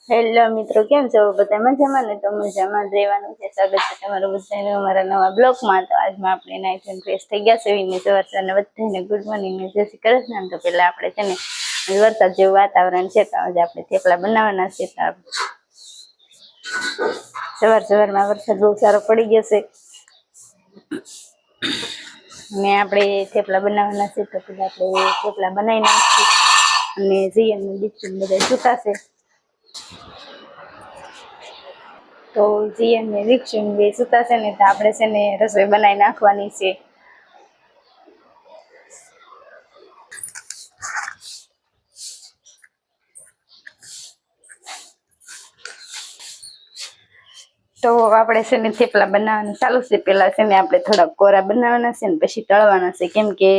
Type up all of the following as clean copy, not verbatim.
Hello મિત્રો, કેમ છો બધા? મજામાં ને? તો મજામાં જ રહેવાનું છે. સ્વાગત છે તમારું બધાને અમારા નવા બ્લોગમાં. તો આજમાં આપણે નાઇટ એન્ડ ફ્રેશ થઈ ગયા છે. વિને સવારના બધાને ગુડ મોર્નિંગ ને જય શ્રી કૃષ્ણ. તો પેલા આપણે છે ને વરસાદ જેવું વાતાવરણ છે, તો આજે આપણે થેપલા બનાવવાના છે. સવારમાં વરસાદ બહુ સારો પડી ગયો છે ને આપણે થેપલા બનાવવાના છે. તો પેલા આપણે થેપલા બનાવી નાખીએ અને જીયન દીકરી બધા સુતાશે. તો જીયન ને દીક્ષુ બે સુતા છે ને, તો આપણે છે ને રસોઈ બનાવી નાખવાની છે. તો આપણે છે ને થેપલા બનાવવાનું ચાલુ છે. પેલા છે ને આપણે થોડા કોરા બનાવવાના છે ને પછી તળવાના છે, કેમ કે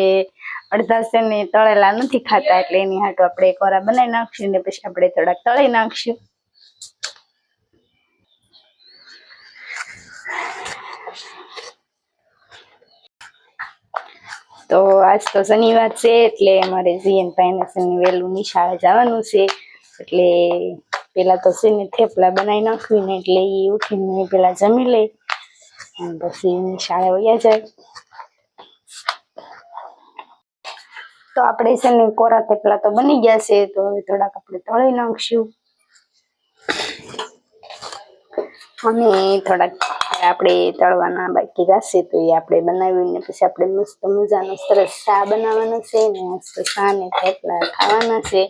અડધા છે ને તળેલા નથી ખાતા, એટલે એની હાટુ આપણે કોરા બનાવી નાખશું ને પછી આપણે થોડાક તળી નાખશું. તો આજ તો શનિવાર છે, એટલે અમારે જીએન ભાઈને છે ને વહેલું નિશાળે જવાનું છે, એટલે પેલા તો છે ને થેપલા બનાવી નાખવી ને, એટલે એ ઉઠીને પેલા જમી લે અને પછી નિશાળે વયા જાય. તો આપણે છે ને કોરા થેપલા તો બની ગયા છે, તો હવે થોડાક આપણે તળી નાખશું અને થોડાક આપણે તળવાના બાકી રહેશે, તો એ આપણે બનાવીને પછી આપણે મસ્ત મજાનો સરસ ચા બનાવવાનો છે ને મસ્ત ચા ને થેપલા ખાવાના છે.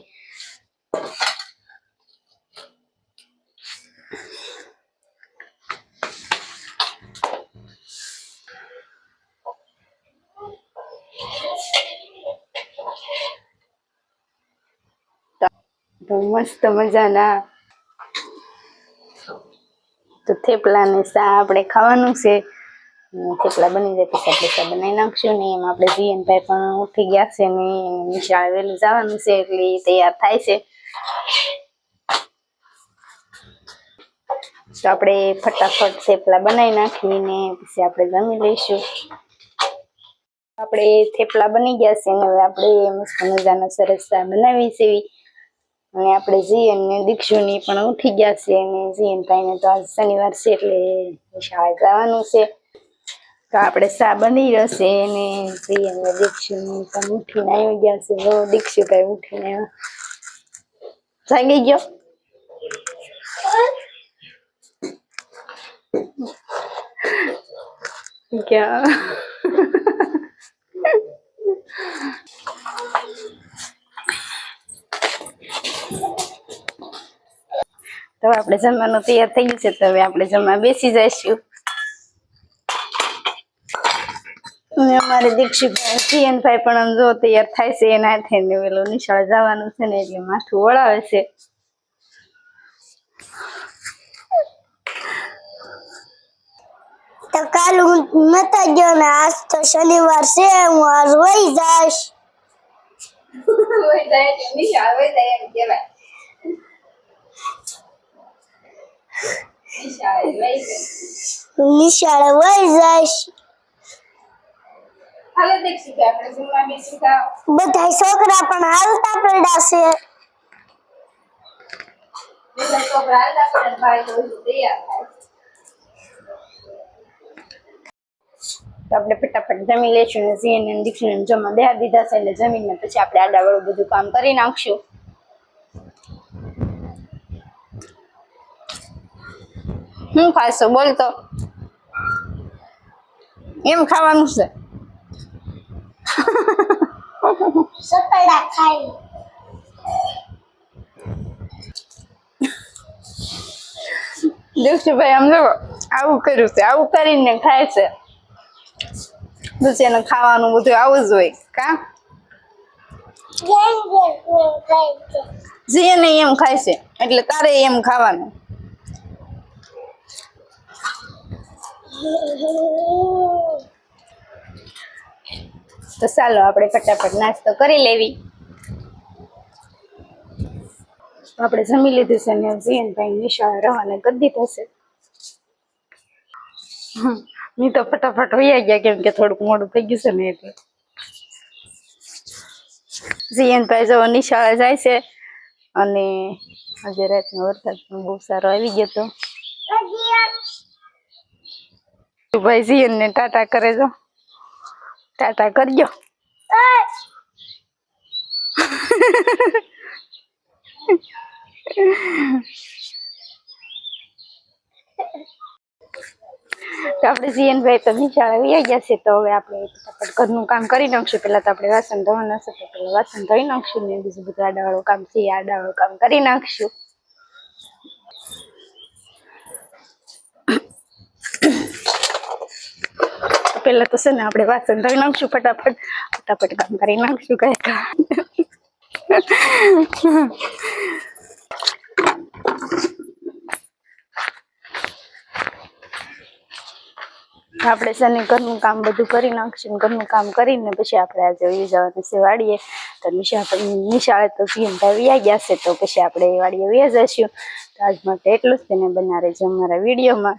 તો મસ્ત મજાના તો થેપલા ને ચા આપણે ખાવાનું છે. થેપલા બની જાય પછી આપણે ચા બનાવી નાખશું ને. એમ આપણે જીએનભાઈ પણ ઉઠી ગયા છે ને નિશાળે વહેલું જવાનું છે, એટલે તૈયાર થાય છે. તો આપણે ફટાફટ થેપલા બનાવી નાખીને પછી આપણે જમી લઈશું. આપણે થેપલા બની ગયા છે ને હવે આપણે મસ્ત મજાના સરસ ચા બનાવી છે. અને આપણે જીએન ને દીક્ષુની પણ ઉઠી ગયા છે, અને જીએનભાઈને તો આજ શનિવાર છે એટલે નિશાળે જવાનું છે. તો આપણે ચા બની રહેશે અને જીએન ને દીક્ષુની પણ ઉઠીને આવી ગયા છે. દીક્ષુભાઈ ઉઠીને જાગી ગયો. ક્યાં તો આપણે જમવાનું તૈયાર થઈ ગયું છે, તો હવે આપણે જમવા બેસી જઈશું. અને અમારે દીક્ષિતભાઈ જીએનભાઈ પણ જો તૈયાર થાય છે, એના હાથે ને વેલો નિશાળ જવાનું છે ને એટલે માથું વળાવે છે. તો કાલ હું નતા ગયો ને આજ તો શનિવાર છે, હું આજ વહી જઈશ. નિશાળે વહી જઈશ. બધા છોકરા પણ હાલતા પડ્યા છે. તો આપણે ફટાફટ જમી લઈશું ને જીએન ને દીક્ષુને જમવા બેહાડી દીધા છે, એટલે જમીને પછી આપણે આડાવાળું બધું કામ કરી નાખશું. શું ખાશો બોલ? તો એમ ખાવાનું છે? સપેડા ખાઈ. દીક્ષુભાઈ આમ જો આવું કર્યું છે, આવું કરીને ખાય છે. એને ખાવાનું બધું આવું જ હોય કા? જીએન એમ ખાય છે એટલે તારે એમ ખાવાનું. તો ચાલો આપણે ફટાફટ નાસ્તો કરી લેવી. આપણે જમી લીધું છે ને જીએનભાઈ નિશાળે રવાના કરી દીધા છે. ની તો ફટાફટ વૈયા ગયા, કેમ કે થોડુંક મોડું થઈ ગયું છે ને એટલે. જીએનભાઈ જો નિશાળે જાય છે અને આજે રાતનો વરસાદ પણ બહુ સારો આવી ગયો તો ભાઈ જીયન ને ટાટા કરે તો ટાટા કરજો. તો આપણે જીયનભાઈ તો નિશાળે વહી ગયા છે તો હવે આપણે ફટાફટ ઘરનું કામ કરી નાખશું. પેલા તો આપણે વાસણ ધોવાના છે તો પેલા વાસણ ધોઈ નાખશું ને બીજું બધું આડાવાળું કામ છે આડાવાળું કામ કરી નાખશું. પેલા તો છે ને આપણે વાસણ ધોઈ નાખશું ફટાફટ કામ કરી નાખશું કઈ આપણે છે ને ઘરનું કામ બધું કરી નાખશું. ઘરનું કામ કરીને પછી આપણે આજે વહી જવાનું છે વાડીએ. તો નિશાળે તો જીયનભાઈ વ્યા ગયા છે તો પછી આપણે વાડીએ વ્યા જઈશું. તો આજ માટે એટલું જ. તેને બના રહેજો અમારા વિડીયોમાં.